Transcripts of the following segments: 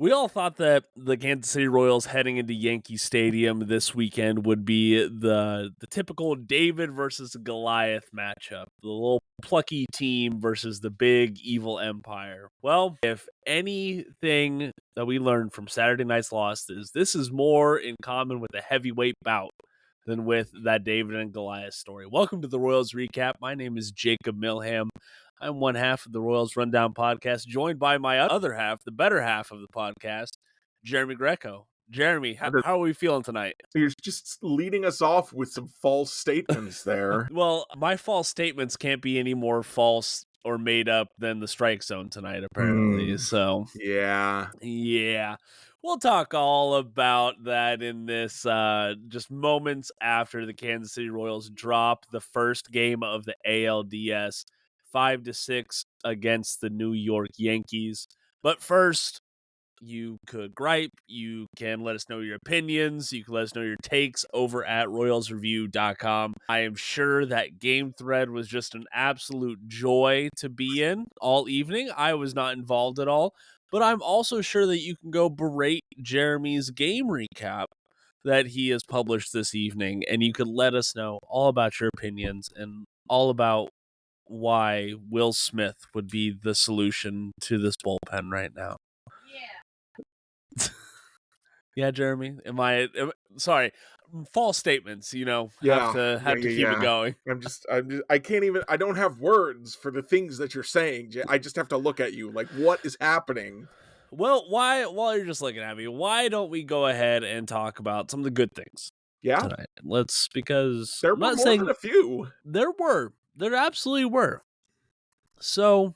We all thought that the Kansas City Royals heading into Yankee Stadium this weekend would be the typical David versus Goliath matchup, the little plucky team versus the big evil empire. Well, if anything that we learned from Saturday night's loss is this is more in common with a heavyweight bout than with that David and Goliath story. Welcome to the Royals Recap. My name is Jacob Milham. I'm one half of the Royals Rundown podcast, joined by my other half, the better half of the podcast, Jeremy Greco. Jeremy, how are we feeling tonight? You're just leading us off with some false statements there. Well, my false statements can't be any more false or made up than the strike zone tonight, apparently. So, yeah. We'll talk all about that in this just moments after the Kansas City Royals drop the first game of the ALDS. 5-6 against the New York Yankees. But first, you could gripe. You can let us know your opinions. You can let us know your takes over at royalsreview.com. I am sure that game thread was just an absolute joy to be in all evening. I was not involved at all. But I'm also sure that you can go berate Jeremy's game recap that he has published this evening. And you could let us know all about your opinions and all about why Will Smith would be the solution to this bullpen right now. Yeah. Yeah, Jeremy. Sorry. False statements, have to keep it going. I can't even, I don't have words for the things that you're saying. I just have to look at you like, what is happening? Well, while you're just looking at me, why don't we go ahead and talk about some of the good things? Yeah. Tonight? Because there were more than a few. There absolutely were. So,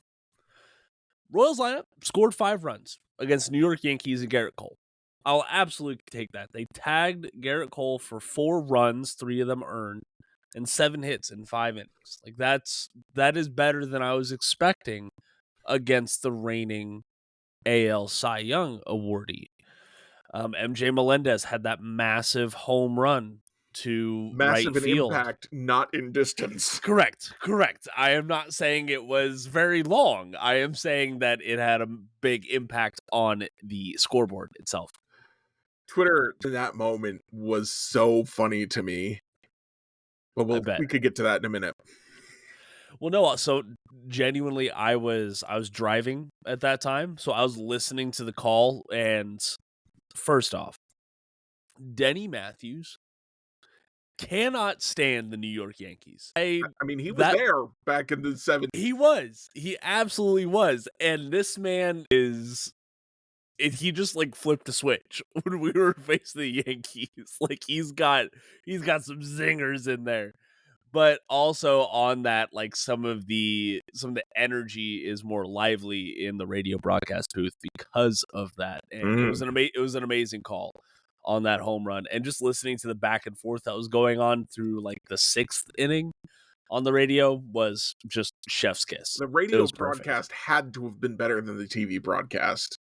Royals lineup scored 5 runs against New York Yankees and Garrett Cole. I'll absolutely take that. They tagged Garrett Cole for 4 runs, 3 of them earned, and 7 hits in 5 innings. Like that is better than I was expecting against the reigning AL Cy Young awardee. MJ Melendez had that massive home run to massive right field. Impact, not in distance. Correct. I am not saying it was very long. I am saying that it had a big impact on the scoreboard itself. Twitter in that moment was so funny to me. But we could get to that in a minute. Well, no, so genuinely I was driving at that time, so I was listening to the call, and first off, Denny Matthews cannot stand the New York Yankees. I mean, he was there back in the 70s. He absolutely was. And this man he just like flipped a switch when we were facing the Yankees. Like he's got some zingers in there. But also on that, like some of the energy is more lively in the radio broadcast booth because of that. And it was an amazing call on that home run, and just listening to the back and forth that was going on through like the 6th inning on the radio was just chef's kiss. The radio broadcast had to have been better than the TV broadcast.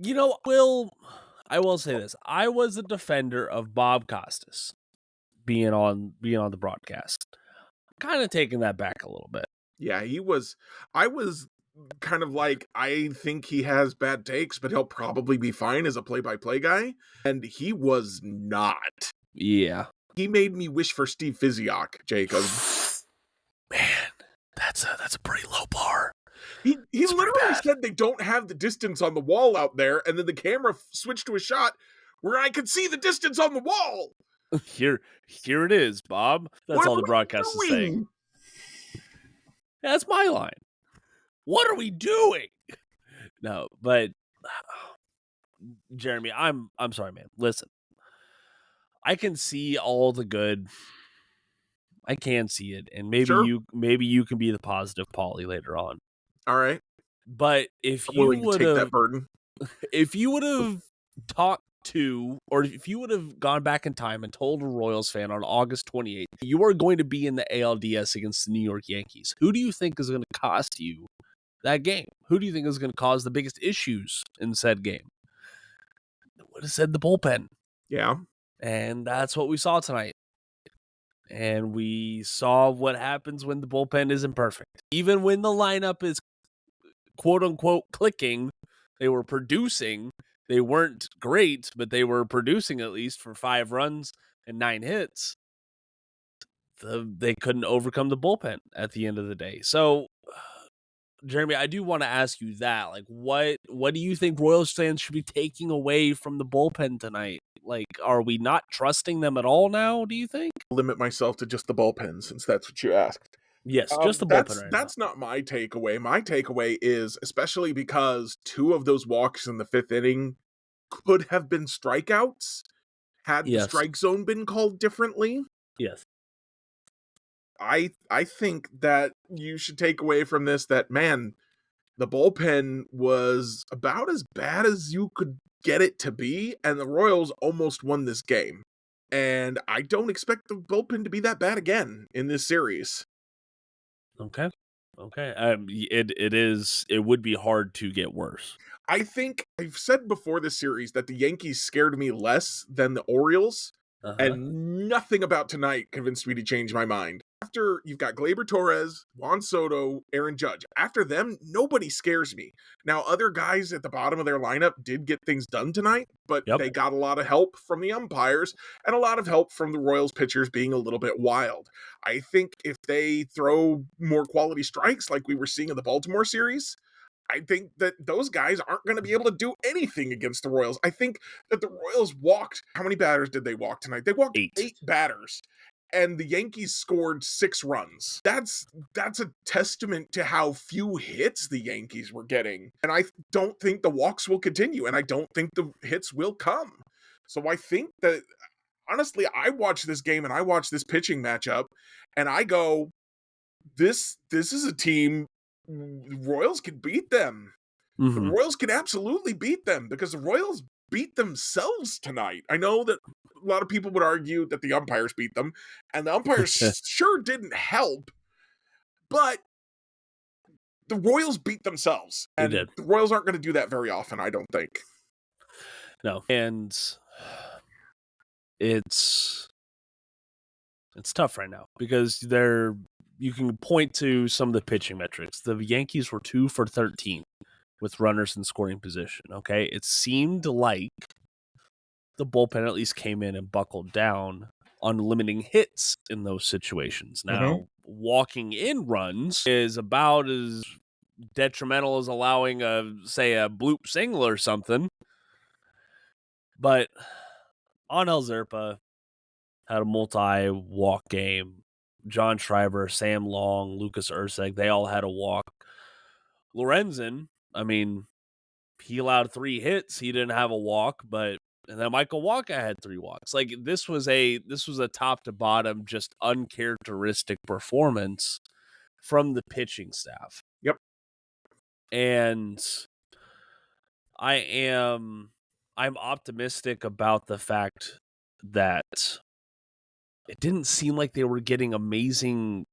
I will say this. I was a defender of Bob Costas being on the broadcast. Kind of taking that back a little bit. Yeah, I was kind of like, I think he has bad takes, but he'll probably be fine as a play-by-play guy. And he was not. Yeah. He made me wish for Steve Physioc, Jacob. Man, that's a pretty low bar. He literally said they don't have the distance on the wall out there, and then the camera switched to a shot where I could see the distance on the wall. Here it is, Bob. That's all the broadcast is saying. That's my line. What are we doing? No, but Jeremy, I'm sorry, man. Listen, I can see all the good. I can see it, and maybe you can be the positive Polly later on. All right, but if you would have talked to, or if you would have gone back in time and told a Royals fan on August 28th, you are going to be in the ALDS against the New York Yankees, who do you think is going to cost you that game? Who do you think is going to cause the biggest issues in said game? I would have said the bullpen. Yeah. And that's what we saw tonight. And we saw what happens when the bullpen isn't perfect. Even when the lineup is quote unquote clicking, they were producing, They weren't great, but they were producing at least for 5 runs and 9 hits. They couldn't overcome the bullpen at the end of the day. So, Jeremy, I do want to ask you that. Like, what do you think Royals fans should be taking away from the bullpen tonight? Like, are we not trusting them at all now, do you think? Limit myself to just the bullpen since that's what you asked. Yes, just the bullpen right now. That's not my takeaway. My takeaway is, especially because 2 of those walks in the 5th inning could have been strikeouts had the Yes. strike zone been called differently. Yes. I think that you should take away from this that, man, the bullpen was about as bad as you could get it to be, and the Royals almost won this game. And I don't expect the bullpen to be that bad again in this series. Okay. Okay. It would be hard to get worse. I think I've said before this series that the Yankees scared me less than the Orioles, Uh-huh. and nothing about tonight convinced me to change my mind. After you've got Gleyber Torres, Juan Soto, Aaron Judge. After them, nobody scares me. Now, other guys at the bottom of their lineup did get things done tonight, but Yep. they got a lot of help from the umpires and a lot of help from the Royals pitchers being a little bit wild. I think if they throw more quality strikes like we were seeing in the Baltimore series, I think that those guys aren't going to be able to do anything against the Royals. I think that the Royals walked. How many batters did they walk tonight? They walked 8. 8 batters, and the Yankees scored 6 runs. That's a testament to how few hits the Yankees were getting. And I don't think the walks will continue, and I don't think the hits will come. So I think that, honestly, I watch this game and I watch this pitching matchup, and I go, this is a team. Royals can beat them. The Mhm. Royals can absolutely beat them because the Royals beat themselves tonight. I know that a lot of people would argue that the umpires beat them, and the umpires sure didn't help, but the Royals beat themselves, They and did. the Royals aren't going to do that very often, I don't think. No. And it's tough right now because you can point to some of the pitching metrics. The Yankees were 2 for 13 with runners in scoring position. Okay. It seemed like the bullpen at least came in and buckled down on limiting hits in those situations. Now, walking in runs is about as detrimental as allowing say a bloop single or something. But Anhel Zerpa had a multi-walk game. John Schreiber, Sam Long, Lucas Urseg, they all had a walk. Lorenzen, I mean, he allowed 3 hits. He didn't have a walk, and then Michael Wacha had 3 walks. Like this was a top to bottom, just uncharacteristic performance from the pitching staff. Yep. And I'm optimistic about the fact that it didn't seem like they were getting amazing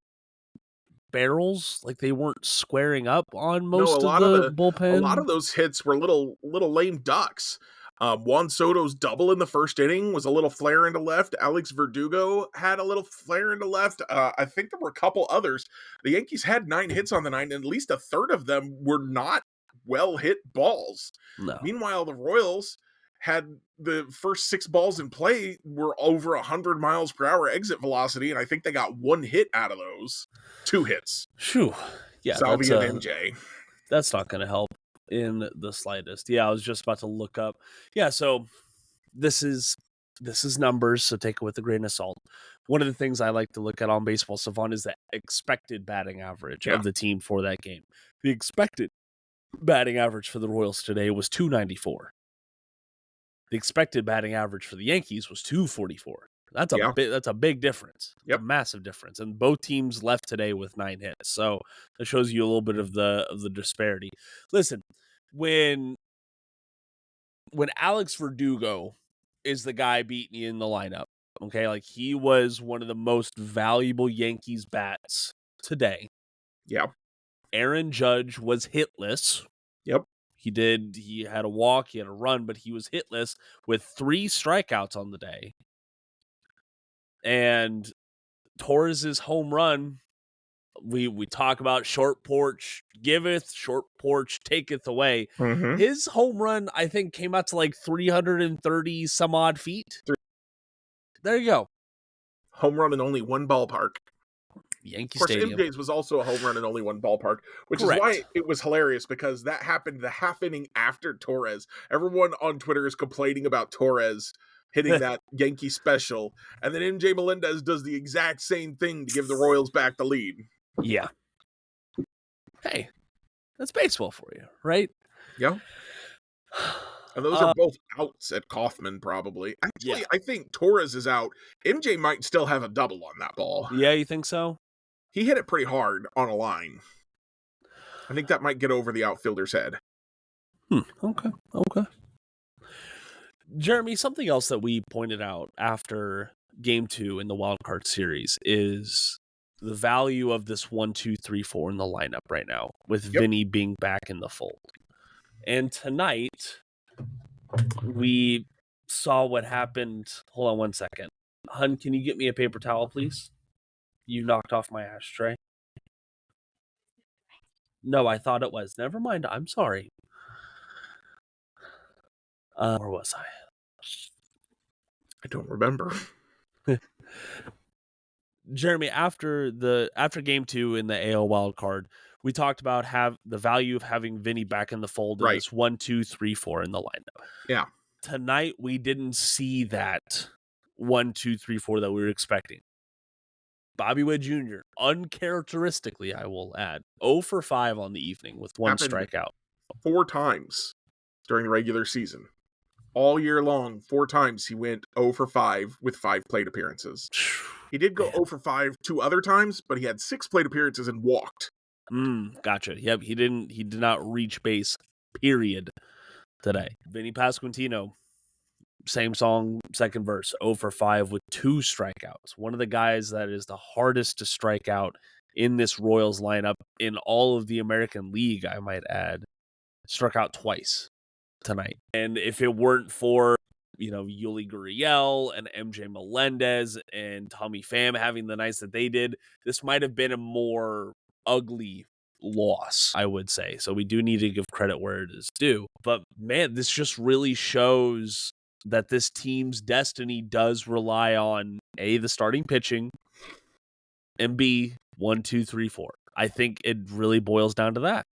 barrels, like they weren't squaring up on No, most of the a lot bullpen. of those hits were little lame ducks. Juan Soto's double in the first inning was a little flare into left. Alex Verdugo had a little flare into left. I think there were a couple others. The Yankees had 9 hits on the night, and at least a third of them were not well hit balls. No. Meanwhile, the Royals had the first 6 balls in play were over 100 miles per hour exit velocity, and I think they got 1 hit out of those. 2 hits. Phew. Yeah, Salvi and MJ. That's not going to help in the slightest. Yeah, I was just about to look up. Yeah, so this is numbers, so take it with a grain of salt. One of the things I like to look at on Baseball Savant is the expected batting average of the team for that game. The expected batting average for the Royals today was 294. The expected batting average for the Yankees was 244. That's a big difference. Yep. A massive difference. And both teams left today with 9 hits. So that shows you a little bit of the disparity. Listen, when Alex Verdugo is the guy beating you in the lineup, okay, like he was one of the most valuable Yankees bats today. Yeah. Aaron Judge was hitless. Yep. He had a walk, he had a run, but he was hitless with 3 strikeouts on the day. And Torres's home run We talk about short porch giveth, short porch taketh away. Mm-hmm. His home run, I think, came out to like 330 some odd feet. There you go. Home run in only one ballpark. Yankee Of course, Stadium. MJ's was also a home run in only one ballpark, which is Correct. why it was hilarious, because that happened the half inning after Torres. Everyone on Twitter is complaining about Torres hitting that Yankee special, and then MJ Melendez does the exact same thing to give the Royals back the lead. Yeah. Hey, that's baseball for you, right? Yeah. And those are both outs at Kaufman, probably. Actually, Yeah. I think Torres is out. MJ might still have a double on that ball. Yeah, you think so? He hit it pretty hard on a line. I think that might get over the outfielder's head. Okay. Jeremy, something else that we pointed out after game 2 in the wild card series is the value of this 1, 2, 3, 4 in the lineup right now, with Vinny being back in the fold. And tonight, we saw what happened. Hold on one second. Hun, can you get me a paper towel, please? You knocked off my ashtray. No, I thought it was. Never mind. I'm sorry. Where was I? I don't remember. Jeremy, after game 2 in the AL wild card, we talked about the value of having Vinny back in the fold in this 1, 2, 3, 4 in the lineup. Yeah. Tonight we didn't see that 1, 2, 3, 4 that we were expecting. Bobby Witt Jr., uncharacteristically, I will add, 0 for 5 on the evening with one strikeout. 4 times during the regular season. All year long, 4 times he went 0 for 5 with 5 plate appearances. He did go 0 for 5 2 other times, but he had 6 plate appearances and walked. Gotcha. Yep, he did not reach base, period, today. Vinny Pasquantino, same song, second verse, 0 for 5 with 2 strikeouts. One of the guys that is the hardest to strike out in this Royals lineup in all of the American League, I might add, struck out twice tonight. And if it weren't for, Yuli Gurriel and MJ Melendez and Tommy Pham having the nights that they did, this might have been a more ugly loss, I would say. So we do need to give credit where it is due. But man, this just really shows that this team's destiny does rely on A, the starting pitching, and B, 1, 2, 3, 4. I think it really boils down to that.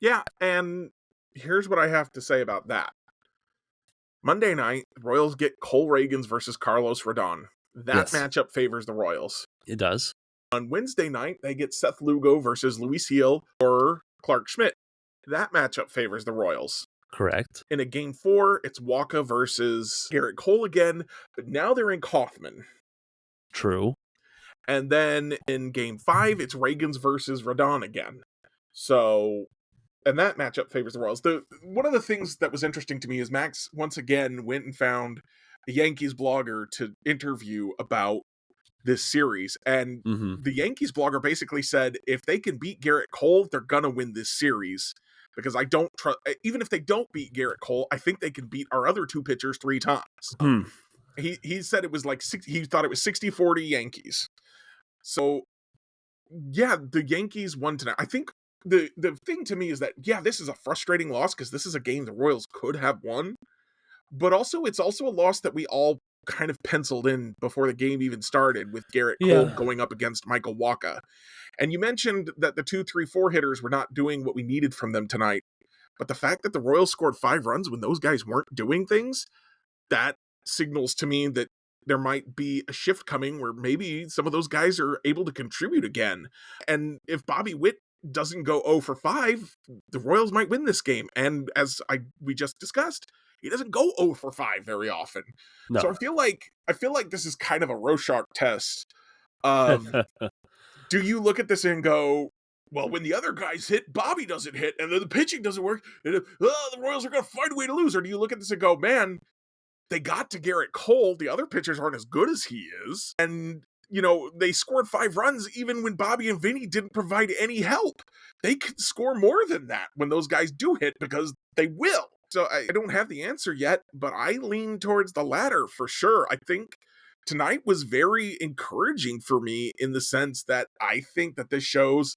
Yeah, and here's what I have to say about that. Monday night, the Royals get Cole Reagans versus Carlos Rodon. That matchup favors the Royals. It does. On Wednesday night, they get Seth Lugo versus Luis Gil or Clark Schmidt. That matchup favors the Royals. Correct. In a game 4, it's Waka versus Garrett Cole again, but now they're in Kaufman. True. And then in game 5, it's Reagans versus Rodon again. So, and that matchup favors the Royals. One of the things that was interesting to me is Max once again went and found a Yankees blogger to interview about this series. And the Yankees blogger basically said, if they can beat Garrett Cole, they're going to win this series. Because I don't trust, even if they don't beat Garrett Cole, I think they can beat our other 2 pitchers 3 times. He said it was like, he thought it was 60-40 Yankees. So, yeah, the Yankees won tonight. I think the thing to me is that, yeah, this is a frustrating loss because this is a game the Royals could have won. But also, it's also a loss that we all kind of penciled in before the game even started, with Garrett Cole going up against Michael Wacha. And you mentioned that the 2, 3, 4 hitters were not doing what we needed from them tonight. But the fact that the Royals scored 5 runs when those guys weren't doing things, that signals to me that there might be a shift coming where maybe some of those guys are able to contribute again. And if Bobby Witt doesn't go 0 for 5, the Royals might win this game. And as we just discussed, he doesn't go 0 for 5 very often. No. So I feel like this is kind of a Rorschach test of do you look at this and go, well, when the other guys hit, Bobby doesn't hit, and then the pitching doesn't work, and the Royals are going to find a way to lose? Or do you look at this and go, man, they got to Garrett Cole, the other pitchers aren't as good as he is, and they scored 5 runs even when Bobby and Vinny didn't provide any help. They can score more than that when those guys do hit, because they will. So I don't have the answer yet, but I lean towards the latter for sure. I think tonight was very encouraging for me in the sense that I think that this shows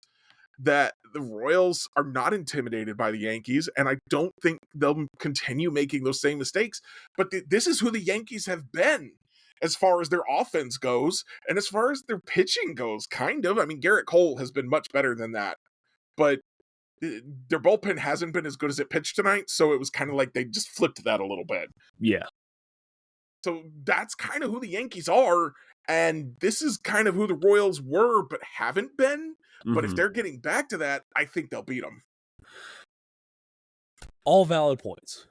that the Royals are not intimidated by the Yankees, and I don't think they'll continue making those same mistakes. But this is who the Yankees have been as far as their offense goes, and as far as their pitching goes, kind of. I mean, Garrett Cole has been much better than that, but their bullpen hasn't been as good as it pitched tonight, so it was kind of like they just flipped that a little bit. Yeah. So that's kind of who the Yankees are, and this is kind of who the Royals were but haven't been. But if they're getting back to that, I think they'll beat them. All valid points.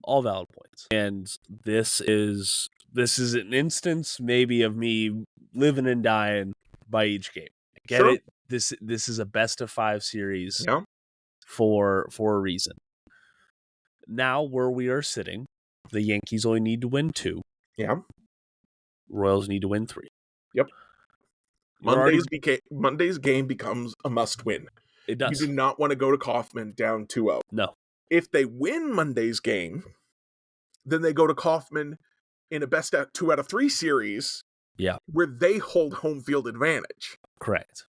All valid points. And this is an instance maybe of me living and dying by each game. I get it. This is a best of 5 series for a reason. Now where we are sitting, the Yankees only need to win 2. Yeah. Royals need to win 3. Yep. Monday's game becomes a must-win. It does. You do not want to go to Kauffman down 2-0. No. If they win Monday's game, then they go to Kauffman in a best 2 out of 3 series. Yeah. Where they hold home field advantage. Correct.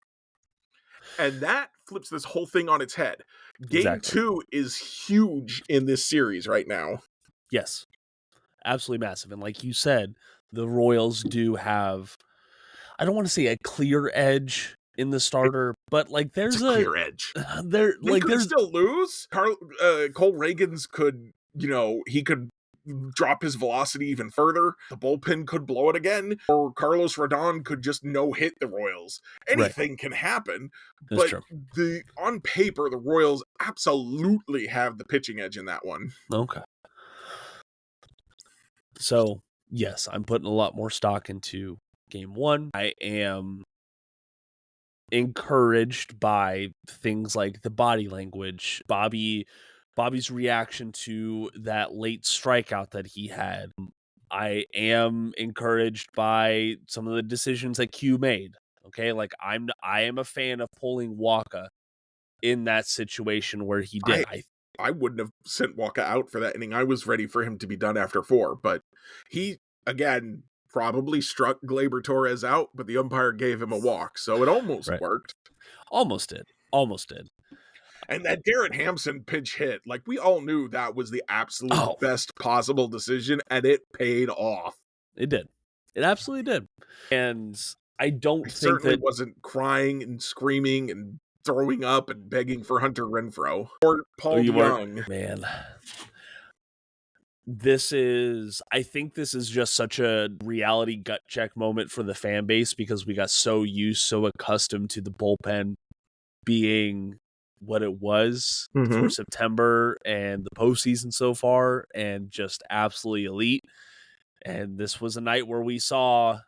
And that flips this whole thing on its head. Game 2 is huge in this series right now. Yes. Absolutely massive. And like you said, the Royals do have, I don't want to say a clear edge in the starter, but like there's a clear edge. They could still lose. Cole Reagans could, he could drop his velocity even further. The bullpen could blow it again, or Carlos Rodon could just no-hit the Royals. Anything can happen. That's but true. On paper, the Royals absolutely have the pitching edge in that one. Okay. So, yes, I'm putting a lot more stock into game 1. I am encouraged by things like the body language, Bobby's reaction to that late strikeout that he had. I am encouraged by some of the decisions that Q made. Okay, like I am a fan of pulling Waka in that situation where he did. I wouldn't have sent Waka out for that inning. I was ready for him to be done after 4, but he, again, probably struck Gleyber Torres out, but the umpire gave him a walk, so it almost worked. Almost did. And that Garrett Hampson pinch hit, like we all knew that was the absolute best possible decision, and it paid off. It did. It absolutely did. And I certainly wasn't crying and screaming and throwing up and begging for Hunter Renfroe or Paul DeYoung. Man. I think this is just such a reality gut check moment for the fan base because we got so accustomed to the bullpen being what it was for September and the postseason so far and just absolutely elite. And this was a night where we saw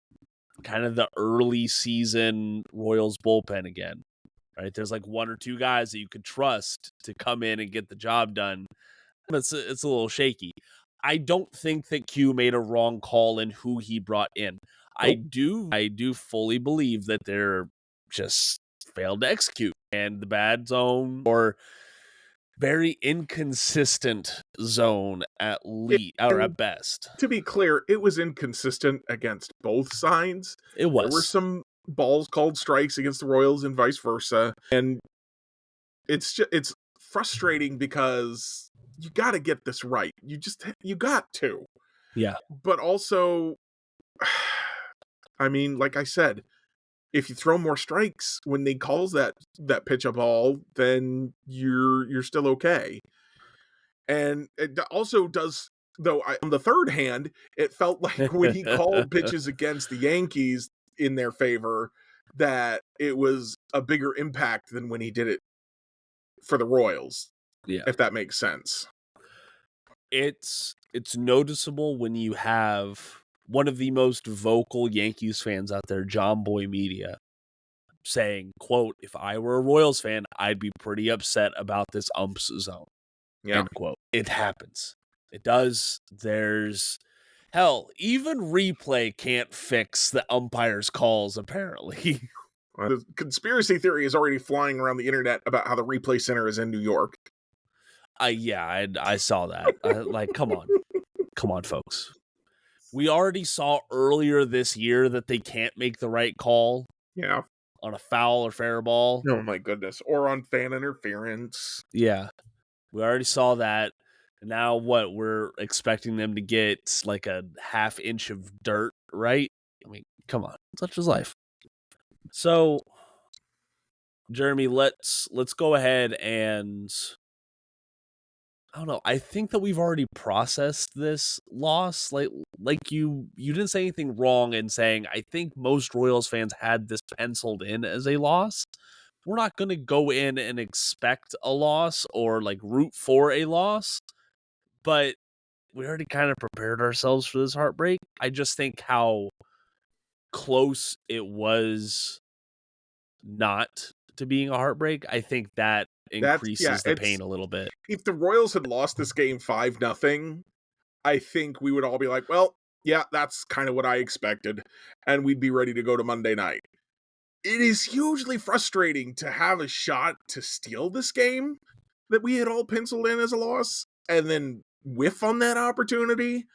kind of the early season Royals bullpen again, right? There's like 1 or 2 guys that you could trust to come in and get the job done. It's a little shaky. I don't think that Q made a wrong call in who he brought in. Nope. I do fully believe that they're just failed to execute and the bad zone or very inconsistent zone at least or at best. To be clear, it was inconsistent against both sides. It was. There were some balls called strikes against the Royals and vice versa. And it's frustrating because you got to get this right. You got to. Yeah. But also, I mean, like I said, if you throw more strikes when they calls that pitch a ball, then you're still okay. And it also does, though, on the third hand, it felt like when he called pitches against the Yankees in their favor, that it was a bigger impact than when he did it for the Royals. Yeah. If that makes sense. It's noticeable when you have one of the most vocal Yankees fans out there, John Boy Media, saying, quote, "If I were a Royals fan, I'd be pretty upset about this umps zone." Yeah. End quote. It happens. It does. There's hell, even replay can't fix the umpire's calls, apparently. The conspiracy theory is already flying around the internet about how the replay center is in New York. Yeah, I saw that. Like, come on, folks. We already saw earlier this year that they can't make the right call Yeah. on a foul or fair ball. Oh my goodness. Or on fan interference. Yeah. We already saw that. And now what? We're expecting them to get like a half inch of dirt, right? I mean, come on. Such is life. So, Jeremy, let's go ahead and I don't know. I think that we've already processed this loss. Like you didn't say anything wrong in saying I think most Royals fans had this penciled in as a loss. We're not going to go in and expect a loss or like root for a loss, but we already kind of prepared ourselves for this heartbreak. I just think how close it was not to being a heartbreak. I think that increases the pain a little bit. If the Royals had lost this game 5-0, I think we would all be like, well, yeah, that's kind of what I expected. And we'd be ready to go to Monday night. It is hugely frustrating to have a shot to steal this game that we had all penciled in as a loss and then whiff on that opportunity.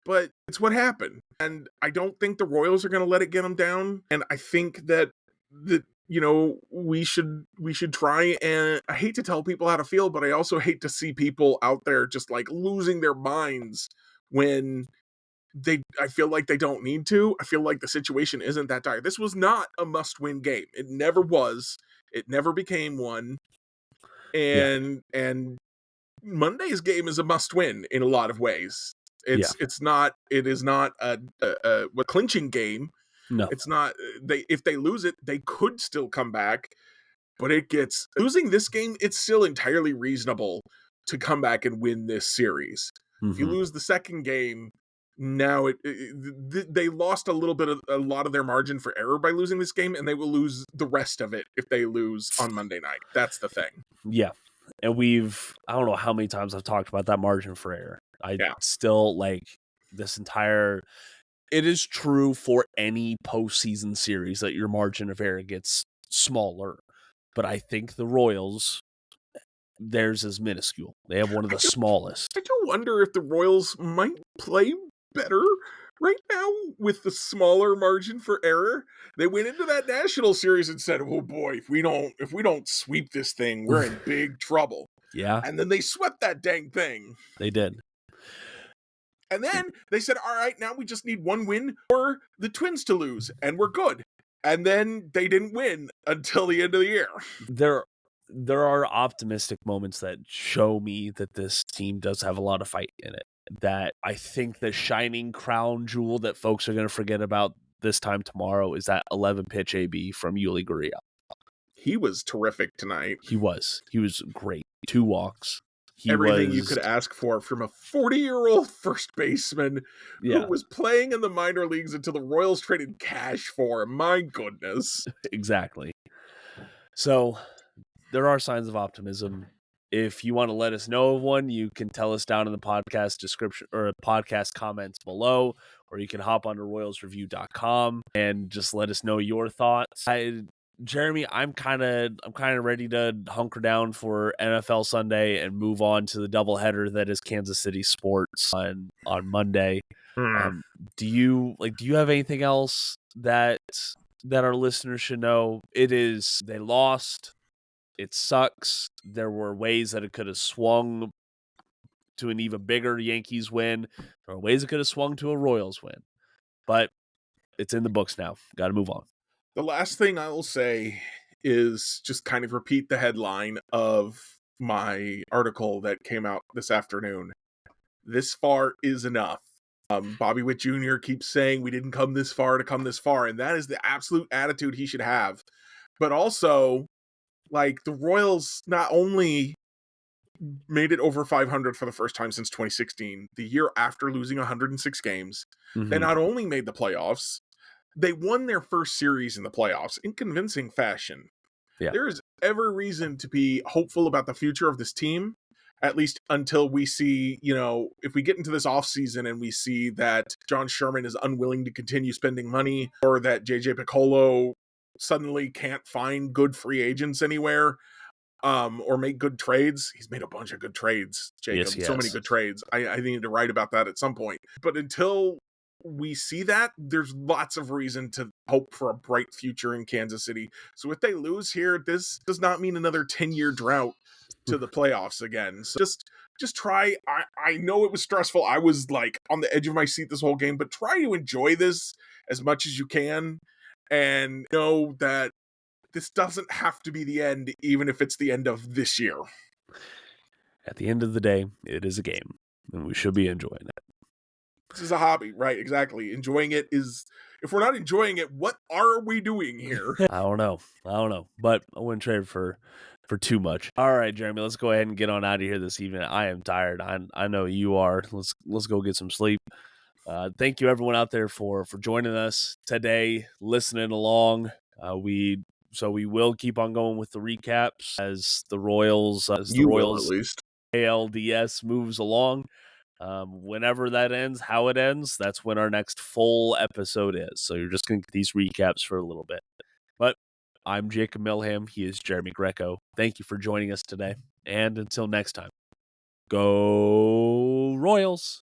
But it's what happened. And I don't think the Royals are going to let it get them down. And I think that we should try, and I hate to tell people how to feel, but I also hate to see people out there just like losing their minds when I feel like they don't need to. I feel like the situation isn't that dire. This was not a must-win game. It never was. It never became one. And Monday's game is a must-win in a lot of ways. It is not a clinching game. No. It's not. If they lose it, they could still come back, but losing this game, it's still entirely reasonable to come back and win this series. If you lose the second game, now they lost a lot of their margin for error by losing this game, and they will lose the rest of it if they lose on Monday night. That's the thing. Yeah. And I don't know how many times I've talked about that margin for error. Still like this entire, it is true for any postseason series that your margin of error gets smaller. But I think the Royals, theirs is minuscule. They have one of the smallest. I do wonder if the Royals might play better right now with the smaller margin for error. They went into that national series and said, "Oh boy, if we don't sweep this thing, we're in big trouble." Yeah. And then they swept that dang thing. They did. And then they said, "All right, now we just need one win for the Twins to lose, and we're good." And then they didn't win until the end of the year. There are optimistic moments that show me that this team does have a lot of fight in it. That I think the shining crown jewel that folks are going to forget about this time tomorrow is that 11-pitch AB from Yuli Gurriel. He was terrific tonight. He was great. 2 walks. Everything you could ask for from a 40-year-old first baseman who was playing in the minor leagues until the Royals traded cash for him. My goodness. Exactly. So there are signs of optimism. If you want to let us know of one, you can tell us down in the podcast description or podcast comments below, or you can hop onto royalsreview.com and just let us know your thoughts. Jeremy, I'm kind of ready to hunker down for NFL Sunday and move on to the doubleheader that is Kansas City sports on Monday. Do you have anything else that our listeners should know? They lost. It sucks. There were ways that it could have swung to an even bigger Yankees win. There are ways it could have swung to a Royals win. But it's in the books now. Got to move on. The last thing I will say is just kind of repeat the headline of my article that came out this afternoon. This far is enough. Bobby Witt Jr. keeps saying we didn't come this far to come this far, and that is the absolute attitude he should have. But also, like, the Royals not only made it over 500 for the first time since 2016, the year after losing 106 games, they not only made the playoffs, they won their first series in the playoffs in convincing fashion. Yeah. There is every reason to be hopeful about the future of this team, at least until we see, if we get into this offseason and we see that John Sherman is unwilling to continue spending money, or that JJ Piccolo suddenly can't find good free agents anywhere, or make good trades. He's made a bunch of good trades, Jacob. Yes, so many good trades. I need to write about that at some point. But until we see that, there's lots of reason to hope for a bright future in Kansas City. So if they lose here, this does not mean another 10-year drought to the playoffs again. So just try. I know it was stressful. I was like on the edge of my seat this whole game, but try to enjoy this as much as you can and know that this doesn't have to be the end, even if it's the end of this year. At the end of the day, it is a game, and we should be enjoying it. This is a hobby, right? Exactly. Enjoying it is, if we're not enjoying it, what are we doing here? I don't know, but I wouldn't trade for too much. All right, Jeremy, let's go ahead and get on out of here this evening. I am tired. I know you are. Let's go get some sleep. Thank you everyone out there for joining us today, listening along. We will keep on going with the recaps as the Royals You will, at least. ALDS moves along. Whenever that ends, how it ends, that's when our next full episode is. So you're just going to get these recaps for a little bit. But I'm Jacob Milham. He is Jeremy Greco. Thank you for joining us today. And until next time, go Royals.